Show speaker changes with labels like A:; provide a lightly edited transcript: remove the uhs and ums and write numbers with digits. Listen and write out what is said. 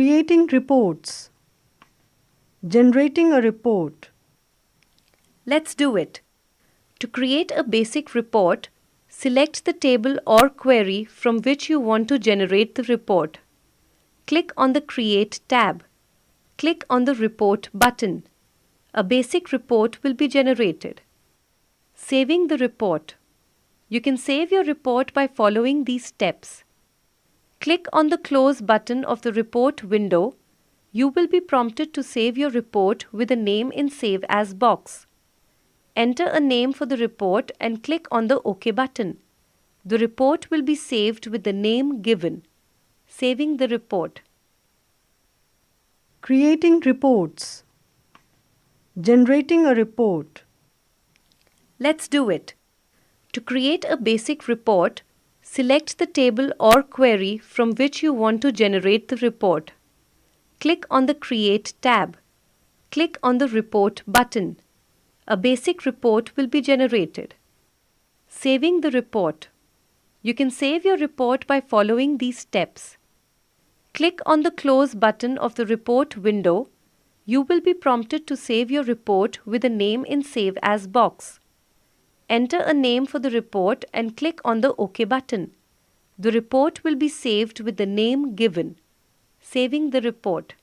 A: Creating reports. Generating a report.
B: Let's do it. To create a basic report, select the table or query from which you want to generate the report. Click on the Create tab. Click on the Report button. A basic report will be generated. Saving the report. You can save your report by following these steps. Click on the Close button of the report window. You will be prompted to save your report with a name in Save As box. Enter a name for the report and click on the OK button. The report will be saved with the name given. Saving the report.
A: Creating reports. Generating a report.
B: Let's do it. To create a basic report, select the table or query from which you want to generate the report. Click on the Create tab. Click on the Report button. A basic report will be generated. Saving the report. You can save your report by following these steps. Click on the Close button of the report window. You will be prompted to save your report with a name in Save As box. Enter a name for the report and click on the OK button. The report will be saved with the name given. Saving the report.